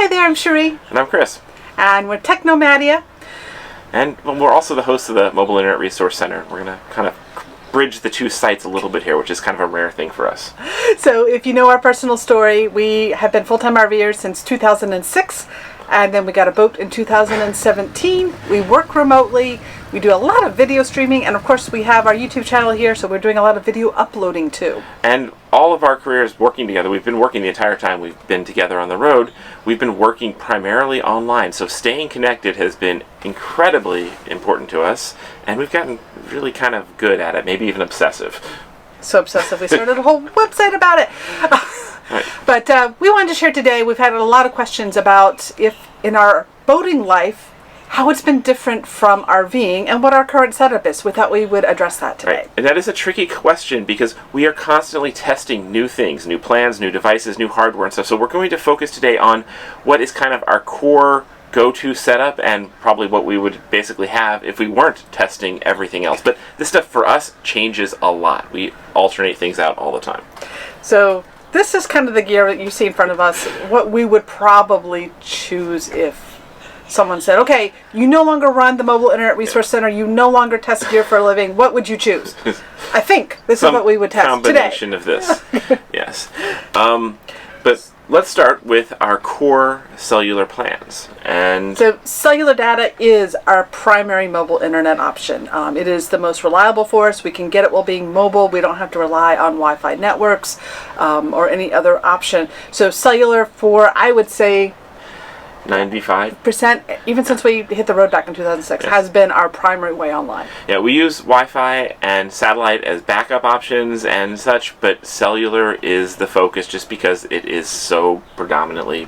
Hi there, I'm Cherie. And I'm Chris. And we're Technomadia. And we're also the hosts of the Mobile Internet Resource Center. We're going to kind of bridge the two sites a little bit here, which is kind of a rare thing for us. So if you know our personal story, we have been full-time RVers since 2006. And then we got a boat in 2017. We work remotely. We do a lot of video streaming. And of course, we have our YouTube channel here. So we're doing a lot of video uploading too. And all of our careers working together. We've been working the entire time we've been together on the road. We've been working primarily online. So staying connected has been incredibly important to us. And we've gotten really kind of good at it, maybe even obsessive. So obsessive, we started a whole website about it. Right. But we wanted to share today, we've had a lot of questions about if in our boating life, how it's been different from RVing and what our current setup is. We thought we would address that today. Right. And that is a tricky question because we are constantly testing new things, new plans, new devices, new hardware and stuff. So we're going to focus today on what is kind of our core go-to setup and probably what we would basically have if we weren't testing everything else. But this stuff for us changes a lot. We alternate things out all the time. So this is kind of the gear that you see in front of us, what we would probably choose if someone said, okay, you no longer run the Mobile Internet Resource Center, you no longer test gear for a living, what would you choose? I think this is what we would test today. Combination of this, yes. But let's start with our core cellular plans. And so cellular data is our primary mobile internet option. It is the most reliable for us. We can get it while being mobile. We don't have to rely on Wi-Fi networks or any other option. So cellular for, I would say, 95%, even since we hit the road back in 2006, yes, has been our primary way online. Yeah, we use Wi-Fi and satellite as backup options and such, but cellular is the focus just because it is so predominantly,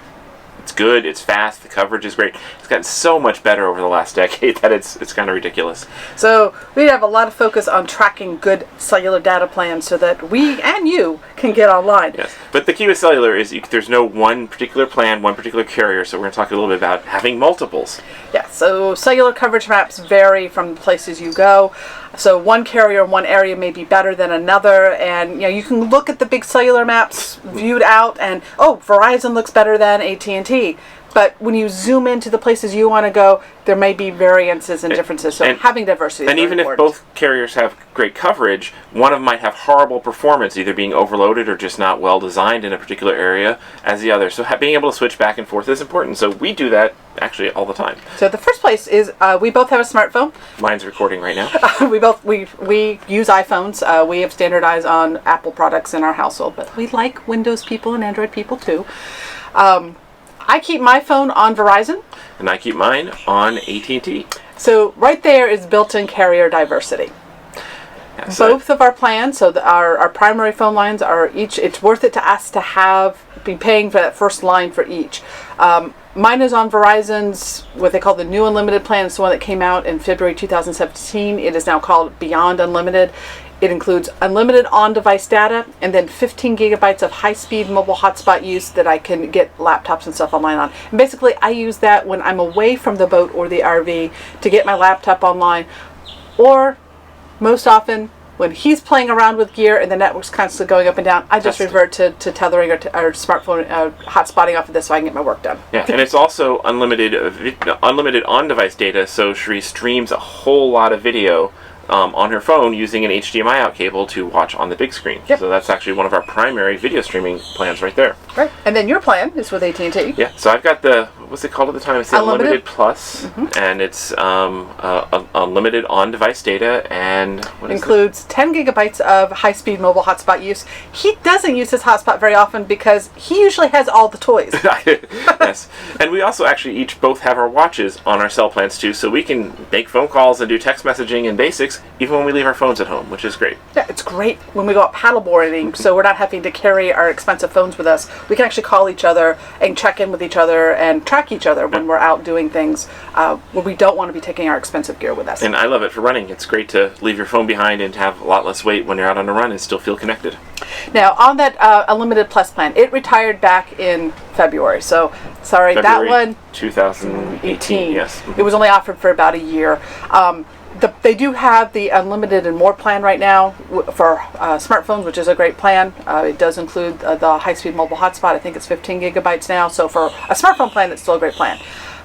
it's good, it's fast, the coverage is great. It's gotten so much better over the last decade that it's kind of ridiculous. So we have a lot of focus on tracking good cellular data plans so that we and you can get online. Yes, but the key with cellular is there's no one particular plan, one particular carrier, so we're going to talk a little bit about having multiples. Yeah, so cellular coverage maps vary from the places you go. So one carrier in one area may be better than another, and you can look at the big cellular maps viewed out and, oh, Verizon looks better than AT&T. But when you zoom into the places you want to go, there may be variances and differences. So having diversity is very important. And even if both carriers have great coverage, one of them might have horrible performance, either being overloaded or just not well designed in a particular area as the other. So being able to switch back and forth is important. So we do that actually all the time. So the first place is we both have a smartphone. Mine's recording right now. we use iPhones. We have standardized on Apple products in our household, but we like Windows people and Android people too. I keep my phone on Verizon. And I keep mine on AT&T. So right there is built-in carrier diversity. Yes, both of our plans, so our primary phone lines are each, it's worth it to us to be paying for that first line for each. Mine is on Verizon's, what they call the new unlimited plan. It's the one that came out in February 2017. It is now called Beyond Unlimited. It includes unlimited on-device data and then 15 gigabytes of high-speed mobile hotspot use that I can get laptops and stuff online on. And basically, I use that when I'm away from the boat or the RV to get my laptop online, or most often when he's playing around with gear and the network's constantly going up and down, I just revert to tethering or smartphone hotspotting off of this so I can get my work done. Yeah, and it's also unlimited on-device data, so Cherie streams a whole lot of video on her phone using an HDMI out cable to watch on the big screen. Yep. So that's actually one of our primary video streaming plans right there. Right. And then your plan is with AT&T. Yeah. So I've got the, what's it called at the time? It's the Unlimited Plus, and it's unlimited on-device data, and what includes 10 gigabytes of high-speed mobile hotspot use. He doesn't use his hotspot very often because he usually has all the toys. Yes. And we also actually both have our watches on our cell plans too, so we can make phone calls and do text messaging and basics even when we leave our phones at home, which is great. Yeah, it's great when we go out paddleboarding, so we're not having to carry our expensive phones with us. We can actually call each other and check in with each other and track each other when we're out doing things where we don't want to be taking our expensive gear with us. And I love it for running. It's great to leave your phone behind and have a lot less weight when you're out on a run and still feel connected. Now, on that Unlimited Plus plan, it retired back in February. So, sorry, February that one... 2018, yes. It was only offered for about a year. They do have the unlimited and more plan right now for smartphones, which is a great plan. It does include the high-speed mobile hotspot. I think it's 15 gigabytes now. So for a smartphone plan, it's still a great plan.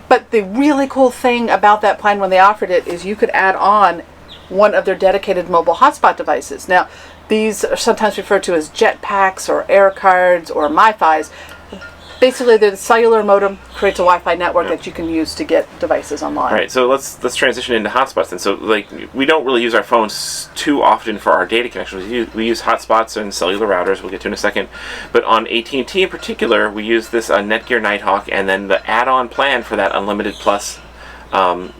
But the really cool thing about that plan when they offered it is you could add on one of their dedicated mobile hotspot devices. Now, these are sometimes referred to as jetpacks or air cards or MiFis. Basically, the cellular modem creates a Wi-Fi network that you can use to get devices online. Right. So let's transition into hotspots then. So we don't really use our phones too often for our data connections. We use hotspots and cellular routers. We'll get to in a second. But on AT&T in particular, we use this Netgear Nighthawk, and then the add-on plan for that Unlimited Plus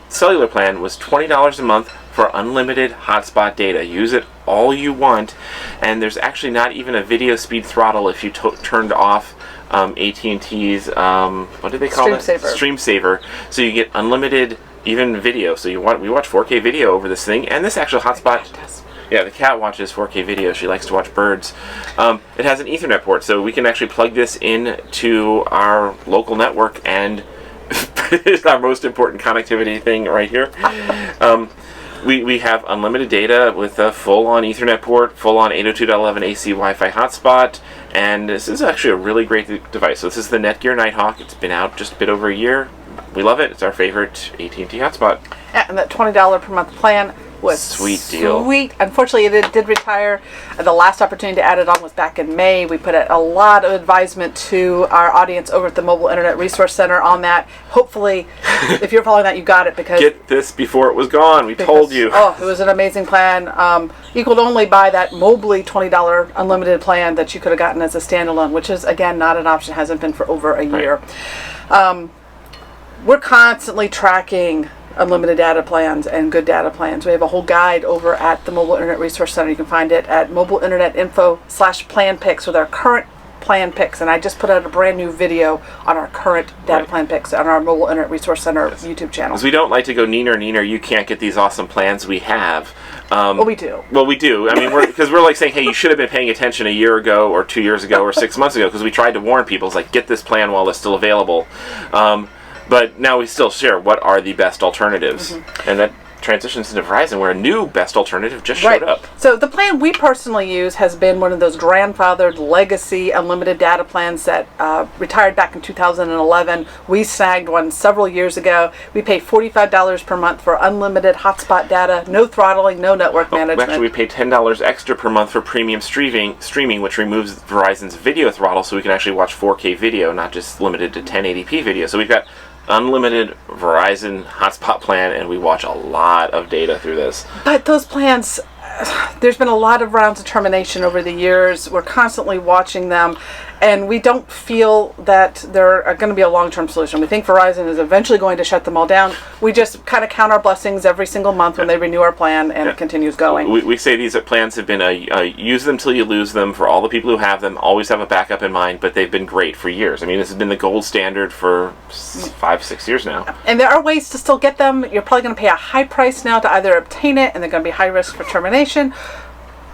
cellular plan was $20 a month for unlimited hotspot data. Use it all you want, and there's actually not even a video speed throttle if you turned off AT&T's what do they call it? Stream Saver. So you get unlimited even video. So we watch 4K video over this thing, and this actual hotspot. Yeah, the cat watches 4K video. She likes to watch birds. It has an Ethernet port, so we can actually plug this into our local network, and it's our most important connectivity thing right here. We have unlimited data with a full-on Ethernet port, full-on 802.11 AC Wi-Fi hotspot, and this is actually a really great device. So this is the Netgear Nighthawk. It's been out just a bit over a year. We love it. It's our favorite AT&T hotspot. Yeah, and that $20 per month plan was sweet deal. Sweet. Unfortunately, it did retire. The last opportunity to add it on was back in May. We put a lot of advisement to our audience over at the Mobile Internet Resource Center on that. Hopefully, if you're following that, you got it, because get this before it was gone. We told you. Oh, it was an amazing plan. You could only buy that Mobley $20 unlimited plan that you could have gotten as a standalone, which is again not an option. Hasn't been for over a year. We're constantly tracking unlimited data plans and good data plans. We have a whole guide over at the Mobile Internet Resource Center. You can find it at mobileinternetinfo/plan picks with our current plan picks. And I just put out a brand new video on our current data plan picks on our Mobile Internet Resource Center YouTube channel. Because we don't like to go neener. You can't get these awesome plans we have. Well, we do. Well, we do. I mean, we're like saying, hey, you should have been paying attention a year ago or 2 years ago or 6 months ago, because we tried to warn people. It's like, get this plan while it's still available. But now we still share what are the best alternatives. And that transitions into Verizon, where a new best alternative just showed up. So the plan we personally use has been one of those grandfathered legacy unlimited data plans that retired back in 2011. We snagged one several years ago. We pay $45 per month for unlimited hotspot data, no throttling, no network management. Actually, we pay $10 extra per month for premium streaming, which removes Verizon's video throttle, so we can actually watch 4K video, not just limited to 1080p video. So we've got unlimited Verizon hotspot plan, and we watch a lot of data through this. But those plans, there's been a lot of rounds of termination over the years. We're constantly watching them, and we don't feel that they're going to be a long-term solution. We think Verizon is eventually going to shut them all down. We just kind of count our blessings every single month when they renew our plan, and it continues going. We say these plans have been use them till you lose them. For all the people who have them, always have a backup in mind, but they've been great for years. I mean, this has been the gold standard for 5-6 years now. And there are ways to still get them. You're probably going to pay a high price now to either obtain it, and they're going to be high risk for termination,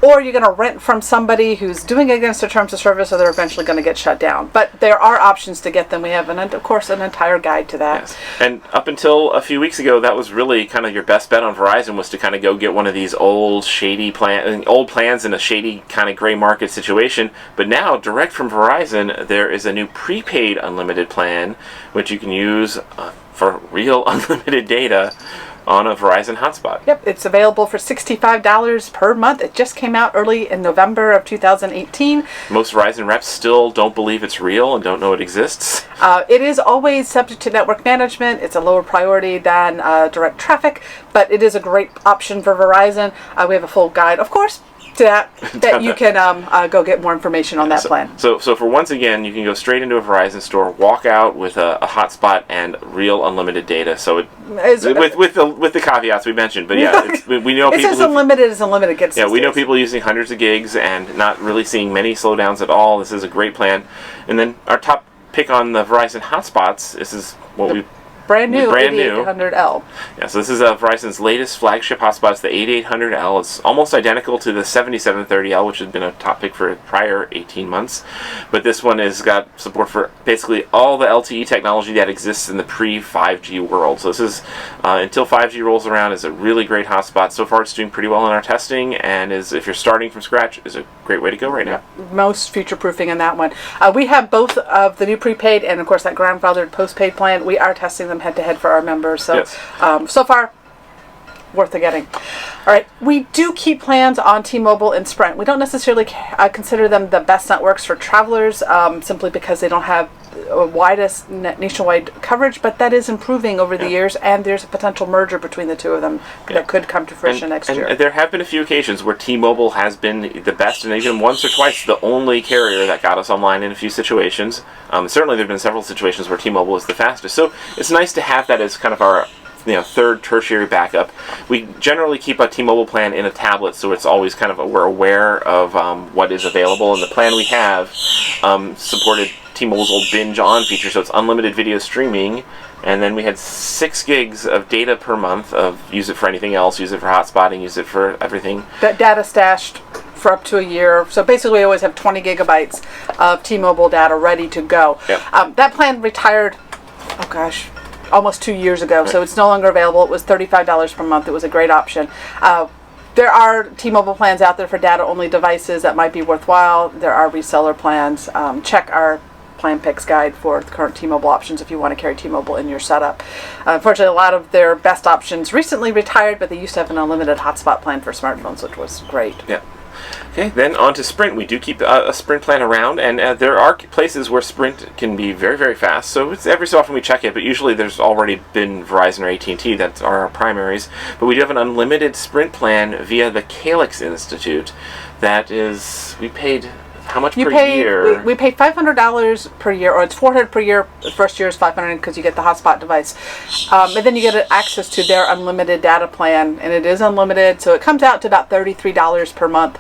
or you're going to rent from somebody who's doing it against their terms of service, or they're eventually going to get shut down. But there are options to get them. We have, of course, an entire guide to that. Yes. And up until a few weeks ago, that was really kind of your best bet on Verizon, was to kind of go get one of these old plans in a shady kind of gray market situation. But now, direct from Verizon, there is a new prepaid unlimited plan, which you can use for real unlimited data on a Verizon hotspot. Yep, it's available for $65 per month. It just came out early in November of 2018. Most Verizon reps still don't believe it's real and don't know it exists. It is always subject to network management. It's a lower priority than direct traffic, but it is a great option for Verizon. We have a full guide, of course, to that you can go get more information on that plan. So for once again, you can go straight into a Verizon store, walk out with a hotspot and real unlimited data. So with the caveats we mentioned, but yeah, we know it's people. As unlimited as unlimited gets. Yeah, we know people using hundreds of gigs and not really seeing many slowdowns at all. This is a great plan. And then our top pick on the Verizon hotspots. This is what we. Brand new 8800L. Yeah, so this is Verizon's latest flagship hotspot. It's the 8800L. It's almost identical to the 7730L, which has been a top pick for prior 18 months. But this one has got support for basically all the LTE technology that exists in the pre-5G world. So this is, until 5G rolls around, is a really great hotspot. So far it's doing pretty well in our testing, and if you're starting from scratch, is a great way to go right now. Most future-proofing in that one. We have both of the new prepaid and, of course, that grandfathered postpaid plan. We are testing them head-to-head for our members. So, yes. So far, worth the getting. All right, we do keep plans on T-Mobile and Sprint. We don't necessarily consider them the best networks for travelers, simply because they don't have widest nationwide coverage, but that is improving over the years, and there's a potential merger between the two of them that could come to fruition next year. And there have been a few occasions where T-Mobile has been the best, and even once or twice the only carrier that got us online in a few situations. Certainly there have been several situations where T-Mobile is the fastest. So it's nice to have that as kind of our third tertiary backup. We generally keep a T-Mobile plan in a tablet, so it's always kind of we're aware of what is available. And the plan we have supported T-Mobile's old binge on feature, so it's unlimited video streaming, and then we had 6 gigs of data per month of use it for anything else, use it for hotspotting, use it for everything. That data stashed for up to a year. So basically we always have 20 gigabytes of T-Mobile data ready to go. Yep. That plan retired, almost 2 years ago, so it's no longer available. It was $35 per month. It was a great option. There are T-Mobile plans out there for data-only devices that might be worthwhile. There are reseller plans. Check our Plan Picks guide for the current T-Mobile options if you want to carry T-Mobile in your setup. Unfortunately, a lot of their best options recently retired, but they used to have an unlimited hotspot plan for smartphones, which was great. Yeah. Okay, then on to Sprint. We do keep a Sprint plan around, and there are places where Sprint can be very, very fast. So it's every so often we check it, but usually there's already been Verizon or AT&T that are our primaries. But we do have an unlimited Sprint plan via the Calyx Institute. That is, we paid how much per year? We paid $500 per year, or it's $400 per year. The first year is $500 because you get the hotspot device, and then you get access to their unlimited data plan, and it is unlimited, so it comes out to about $33 per month.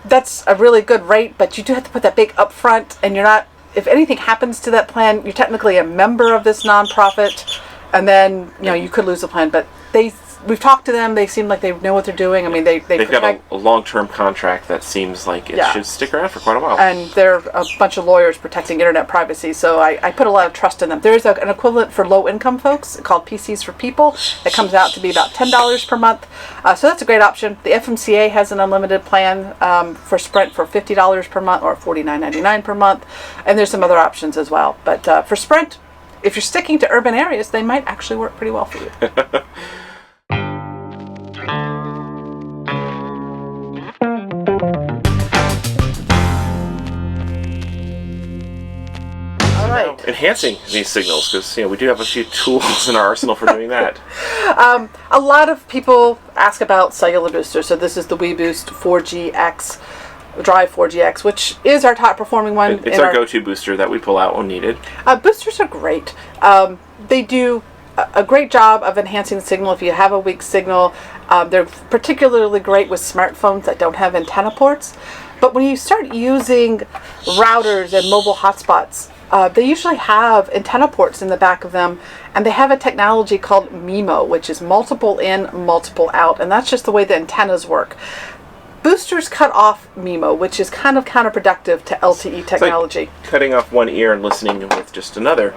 That's a really good rate, but you do have to put that big upfront, and you're not. If anything happens to that plan, you're technically a member of this nonprofit, and then you could lose the plan. But we've talked to them. They seem like they know what they're doing. I mean, they've got a long-term contract that seems like it should stick around for quite a while. And they're a bunch of lawyers protecting internet privacy, so I put a lot of trust in them. There is an equivalent for low-income folks called PCs for People. It comes out to be about $10 per month, so that's a great option. The FMCA has an unlimited plan for Sprint for $50 per month or $49.99 per month, and there's some other options as well. But for Sprint, if you're sticking to urban areas, they might actually work pretty well for you. Right. Enhancing these signals, because we do have a few tools in our arsenal for doing that. A lot of people ask about cellular boosters. So this is the weBoost 4GX, Drive 4GX, which is our top performing one. It's our go-to booster that we pull out when needed. Boosters are great. They do a great job of enhancing the signal if you have a weak signal. They're particularly great with smartphones that don't have antenna ports. But when you start using routers and mobile hotspots, they usually have antenna ports in the back of them, and they have a technology called MIMO, which is multiple in, multiple out, and that's just the way the antennas work. Boosters cut off MIMO, which is kind of counterproductive to LTE technology. It's like cutting off one ear and listening with just another.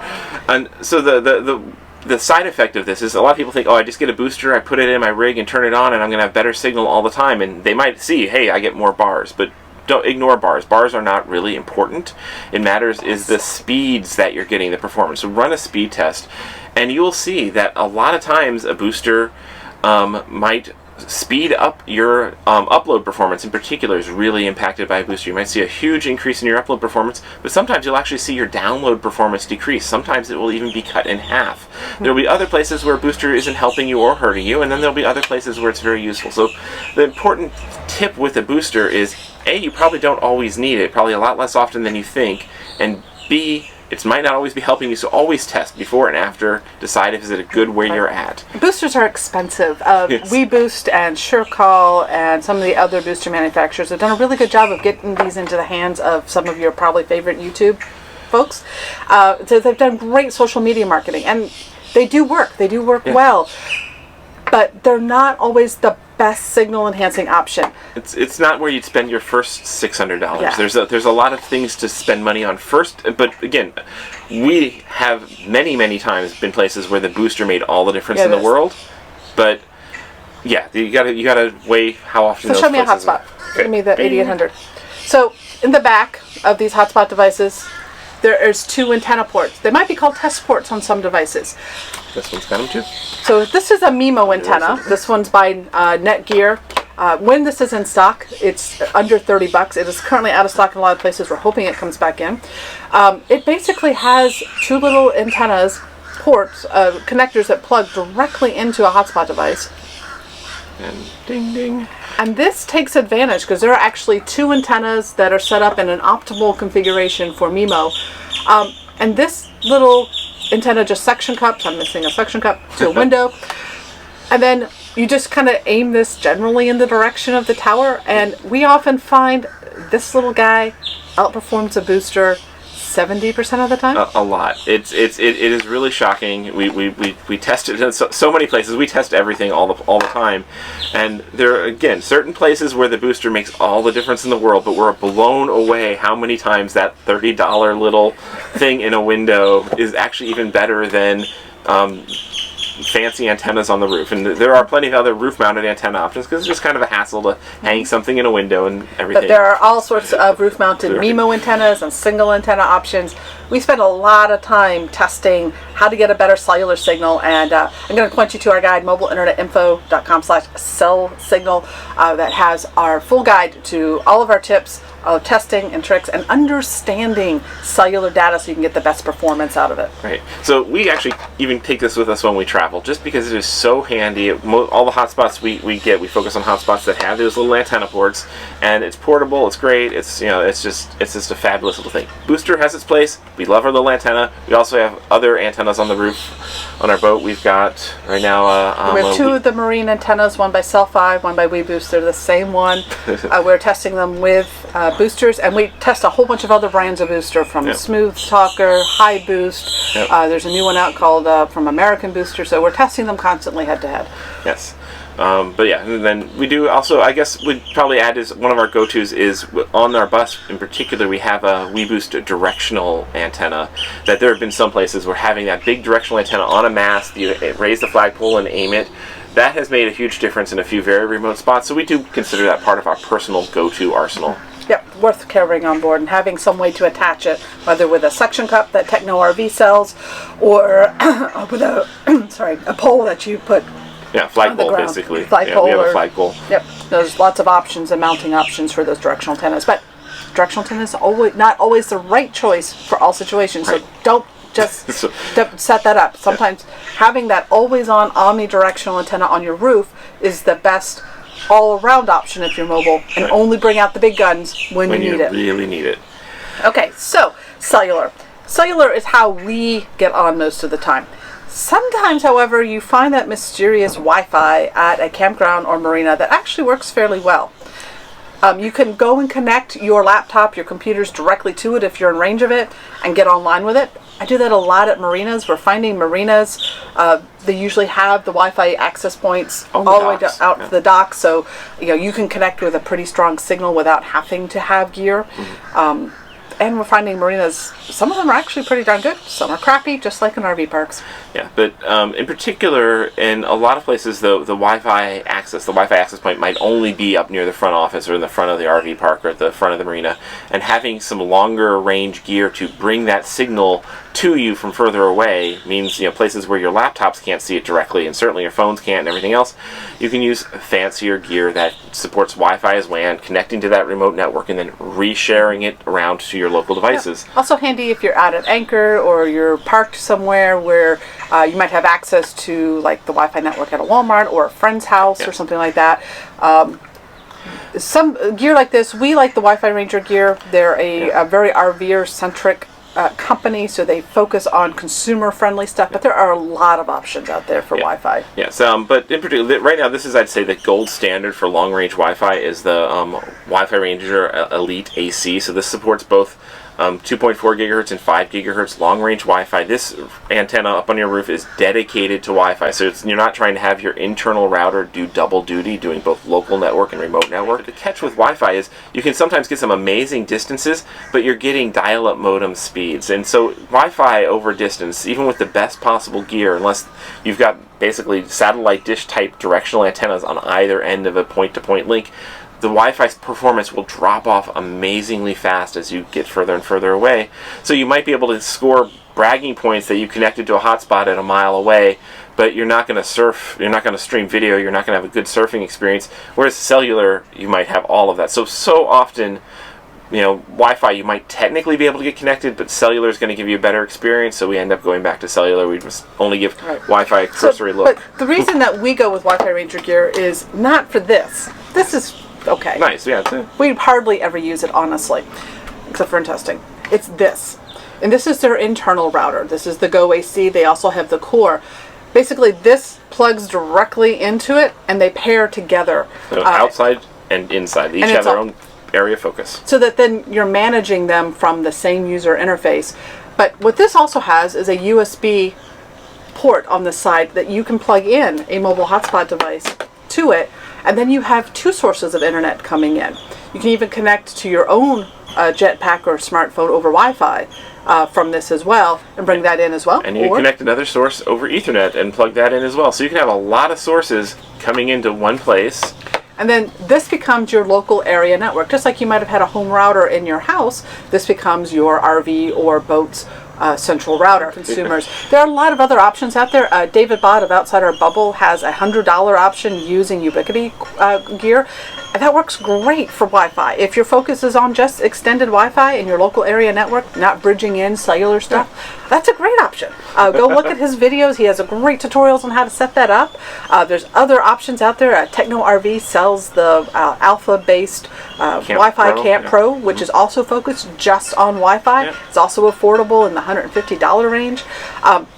And so the side effect of this is a lot of people think, I just get a booster, I put it in my rig and turn it on, and I'm going to have better signal all the time. And they might see, hey, I get more bars, but don't ignore bars. Bars are not really important. It matters is the speeds that you're getting, the performance. So run a speed test, and you will see that a lot of times a booster might speed up your upload performance in particular is really impacted by a booster. You might see a huge increase in your upload performance, but sometimes you'll actually see your download performance decrease. Sometimes it will even be cut in half. There'll be other places where a booster isn't helping you or hurting you, and then there'll be other places where it's very useful. So the important tip with a booster is, A, you probably don't always need it, probably a lot less often than you think, and B, it might not always be helping you, so always test before and after. Decide if is it a good where you're at. Boosters are expensive. Yes. weBoost and SureCall and some of the other booster manufacturers have done a really good job of getting these into the hands of some of your probably favorite YouTube folks. So they've done great social media marketing. And They do work. They do work well. But they're not always the best signal enhancing option. It's not where you'd spend your first $600. Yeah. There's a lot of things to spend money on first, but again, we have many times been places where the booster made all the difference in the world. But yeah, you gotta weigh how often. So those show me a places hotspot. Okay. Give me the 8800. So in the back of these hotspot devices, there is 2 antenna ports. They might be called test ports on some devices. This one's got them too. So this is a MIMO antenna. This one's by Netgear. When this is in stock, it's under $30. It is currently out of stock in a lot of places. We're hoping it comes back in. It basically has 2 little antennas, ports, connectors that plug directly into a hotspot device. And ding ding. And this takes advantage because there are actually 2 antennas that are set up in an optimal configuration for MIMO. And this little antenna just suction cups, I'm missing a suction cup, to a window. And then you just kind of aim this generally in the direction of the tower. And we often find this little guy outperforms a booster 70% of the time. A lot. It is really shocking. We test it in so many places. We test everything all the time, and there are again certain places where the booster makes all the difference in the world. But we're blown away how many times that $30 little thing in a window is actually even better than fancy antennas on the roof. And there are plenty of other roof-mounted antenna options because it's just kind of a hassle to hang something in a window and everything. But there are all sorts of roof-mounted MIMO antennas and single antenna options. We spend a lot of time testing how to get a better cellular signal, and I'm going to point you to our guide, mobileinternetinfo.com/cell-signal, that has our full guide to all of our tips of testing and tricks and understanding cellular data so you can get the best performance out of it. Right. So we actually even take this with us when we travel, just because it is so handy. All the hotspots we focus on hotspots that have those little antenna ports, and it's portable. It's great. It's just a fabulous little thing. Booster has its place. We love our little antenna. We also have other antennas on the roof on our boat. We've got right now. We have 2 of the marine antennas, one by Cell5, one by weBoost. They're the same one. We're testing them with boosters, and we test a whole bunch of other brands of booster, from Smooth Talker, High Boost. There's a new one out called from American Booster, so we're testing them constantly head to head. Yes. But yeah, and then we do also, I guess we'd probably add, is one of our go-tos is on our bus in particular, we have a weBoost directional antenna. That there have been some places where having that big directional antenna on a mast, you raise the flagpole and aim it, that has made a huge difference in a few very remote spots. So we do consider that part of our personal go-to arsenal. Yep, worth carrying on board and having some way to attach it, whether with a suction cup that Techno RV sells, or with a a pole that you put. Yeah, flagpole basically. Flagpole. We have a flagpole. Yep, there's lots of options and mounting options for those directional antennas, but directional antennas are not always the right choice for all situations. Right. So don't just set that up. Sometimes having that always-on omnidirectional antenna on your roof is the best all-around option if you're mobile, and only bring out the big guns when you need it. Really need it. Okay, so cellular. Cellular is how we get on most of the time. Sometimes, however, you find that mysterious Wi-Fi at a campground or marina that actually works fairly well. You can go and connect your laptop, your computers directly to it if you're in range of it, and get online with it. I do that a lot at marinas. We're finding marinas, they usually have the Wi-Fi access points all the way out to the dock, so you can connect with a pretty strong signal without having to have gear. And we're finding marinas, some of them are actually pretty darn good. Some are crappy, just like in RV parks. Yeah, but in particular, in a lot of places, the Wi-Fi access point might only be up near the front office or in the front of the RV park or at the front of the marina. And having some longer range gear to bring that signal to you from further away means, places where your laptops can't see it directly, and certainly your phones can't and everything else, you can use fancier gear that supports Wi-Fi as WAN, connecting to that remote network, and then resharing it around to your local devices. Yeah. Also handy if you're at an anchor or you're parked somewhere where you might have access to like the Wi-Fi network at a Walmart or a friend's house or something like that. Some gear like this, we like the Wi-Fi Ranger gear. They're a very RVer-centric company, so they focus on consumer-friendly stuff, but there are a lot of options out there for Wi-Fi. Yes, but in particular, right now, this is, I'd say, the gold standard for long-range Wi-Fi is the Wi-Fi Ranger Elite AC. So this supports both 2.4 gigahertz and 5 gigahertz long-range Wi-Fi. This antenna up on your roof is dedicated to Wi-Fi, so you're not trying to have your internal router do double duty, doing both local network and remote network. The catch with Wi-Fi is you can sometimes get some amazing distances, but you're getting dial-up modem speeds. And so Wi-Fi over distance, even with the best possible gear, unless you've got basically satellite dish type directional antennas on either end of a point-to-point link, the Wi-Fi performance will drop off amazingly fast as you get further and further away. So you might be able to score bragging points that you connected to a hotspot at a mile away, but you're not going to surf, you're not going to stream video, you're not going to have a good surfing experience. Whereas cellular, you might have all of that. So often, Wi-Fi, you might technically be able to get connected, but cellular is going to give you a better experience, so we end up going back to cellular. We just only give Wi-Fi a cursory look. But the reason that we go with Wi-Fi Ranger gear is not for this. This is okay. Nice, yeah. We hardly ever use it, honestly, except for in testing. It's this. And this is their internal router. This is the Go AC. They also have the core. Basically, this plugs directly into it, and they pair together. So outside and inside. They each have their own area focus. So that then you're managing them from the same user interface. But what this also has is a USB port on the side that you can plug in a mobile hotspot device to it, and then you have two sources of internet coming in. You can even connect to your own jetpack or smartphone over Wi-Fi from this as well, and bring that in as well. And you can connect another source over Ethernet and plug that in as well. So you can have a lot of sources coming into one place. And then this becomes your local area network. Just like you might have had a home router in your house, this becomes your RV or boat's central router. Consumers. There are a lot of other options out there. David Bott of Outside Our Bubble has a $100 option using Ubiquiti gear. And that works great for Wi-Fi. If your focus is on just extended Wi-Fi in your local area network, not bridging in cellular stuff, that's a great option. Go look at his videos. He has a great tutorials on how to set that up. There's other options out there. Techno RV sells the alpha-based Wi-Fi Camp Pro, which is also focused just on Wi-Fi. Yeah. It's also affordable in the $150 range.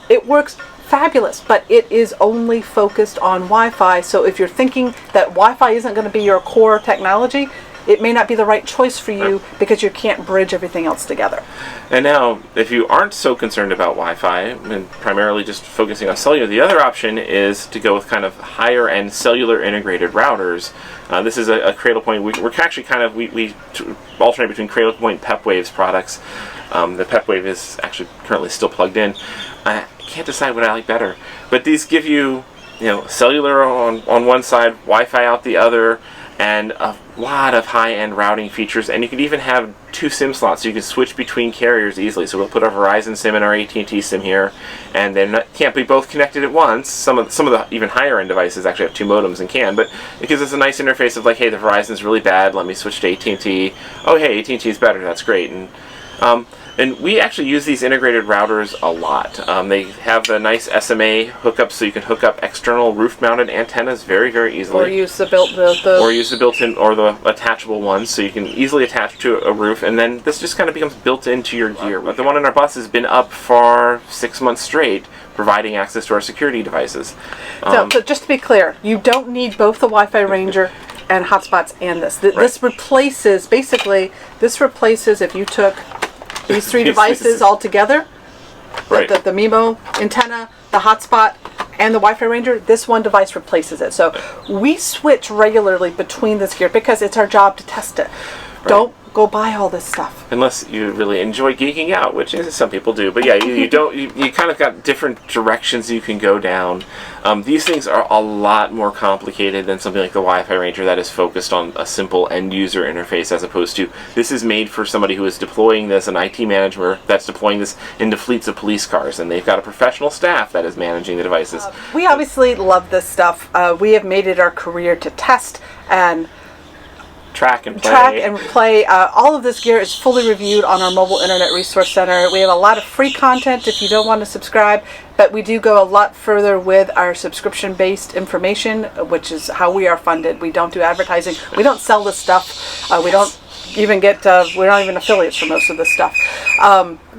It works fabulous, but it is only focused on Wi-Fi. So if you're thinking that Wi-Fi isn't going to be your core technology, it may not be the right choice for you because you can't bridge everything else together. And now, if you aren't so concerned about Wi-Fi and primarily just focusing on cellular, the other option is to go with kind of higher end cellular integrated routers. This is a Cradlepoint. We're actually we alternate between Cradlepoint and PepWave's products. The PepWave is actually currently still plugged in. I can't decide what I like better, but these give you, cellular on one side, Wi-Fi out the other, and a lot of high-end routing features. And you can even have 2 SIM slots, so you can switch between carriers easily. So we'll put our Verizon SIM and our AT&T SIM here, and they can't be both connected at once. Some of the even higher-end devices actually have 2 modems and can, but it gives us a nice interface of like, hey, the Verizon's really bad. Let me switch to AT&T. Oh, hey, AT&T is better. That's great. And we actually use these integrated routers a lot. They have the nice SMA hookups, so you can hook up external roof-mounted antennas very, very easily. Or use the built-in or the attachable ones, so you can easily attach to a roof, and then this just kind of becomes built into your gear. But the one in our bus has been up for 6 months straight, providing access to our security devices. So just to be clear, you don't need both the Wi-Fi Ranger and hotspots and this. This replaces, if you took these 3 devices all together, the MIMO antenna, the hotspot, and the Wi-Fi Ranger, this one device replaces it. So we switch regularly between this gear because it's our job to test it. Don't go buy all this stuff. Unless you really enjoy geeking out, which some people do. But yeah, you kind of got different directions you can go down. These things are a lot more complicated than something like the Wi-Fi Ranger that is focused on a simple end-user interface, as opposed to this is made for somebody who is deploying this, an IT manager that's deploying this into fleets of police cars, and they've got a professional staff that is managing the devices. We obviously love this stuff. We have made it our career to test and track and play. All of this gear is fully reviewed on our Mobile Internet Resource Center. We have a lot of free content if you don't want to subscribe, but we do go a lot further with our subscription-based information, which is how we are funded. We don't do advertising. We don't sell this stuff. We don't even get, we're not even affiliates for most of this stuff.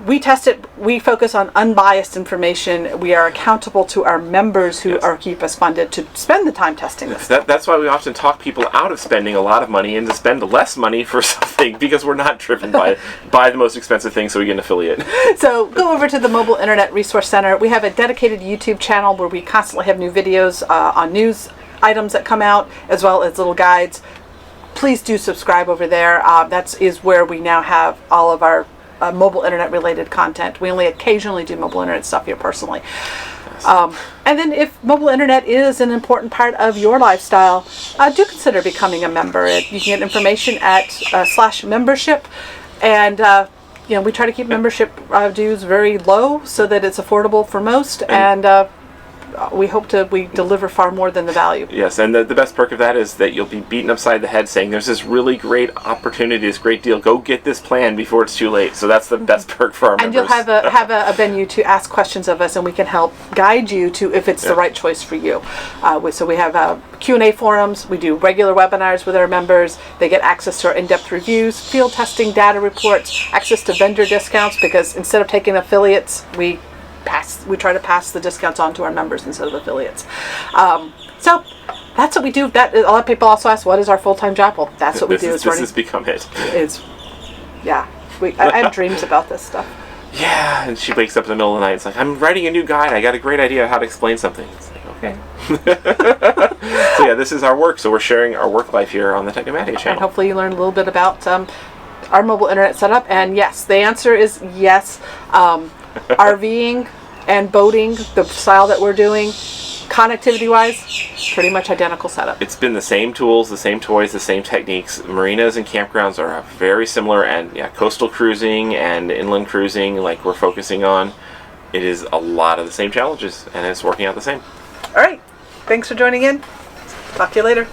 We test it. We focus on unbiased information. We are accountable to our members who keep us funded to spend the time testing this stuff. That's why we often talk people out of spending a lot of money and to spend less money for something, because we're not driven by the most expensive thing so we get an affiliate. So go over to the Mobile Internet Resource Center. We have a dedicated YouTube channel where we constantly have new videos on news items that come out, as well as little guides. Please do subscribe over there. That is where we now have all of our mobile internet related content. We only occasionally do mobile internet stuff here personally. And then if mobile internet is an important part of your lifestyle, do consider becoming a member. You can get information at /membership, and we try to keep membership dues very low so that it's affordable for most, and we hope we deliver far more than the value. Yes, and the best perk of that is that you'll be beaten upside the head saying there's this really great opportunity, this great deal. Go get this plan before it's too late. So that's the best perk for our members. And you'll have a venue to ask questions of us, and we can help guide you to if it's the right choice for you. So we have Q&A forums. We do regular webinars with our members. They get access to our in-depth reviews, field testing, data reports, access to vendor discounts, because instead of taking affiliates, we try to pass the discounts on to our members instead of affiliates. So that's what we do. That a lot of people also ask, what is our full-time job? Well, that's what we do. This has become it. I have dreams about this stuff. Yeah, and she wakes up in the middle of the night. It's like, I'm writing a new guide. I got a great idea of how to explain something. It's like, okay. So yeah, this is our work. So we're sharing our work life here on the Technomadia channel. And hopefully you learned a little bit about our mobile internet setup. And yes, the answer is yes. RVing and boating, the style that we're doing, connectivity-wise, pretty much identical setup. It's been the same tools, the same toys, the same techniques. Marinas and campgrounds are very similar, and coastal cruising and inland cruising, like we're focusing on, it is a lot of the same challenges, and it's working out the same. All right. Thanks for joining in. Talk to you later.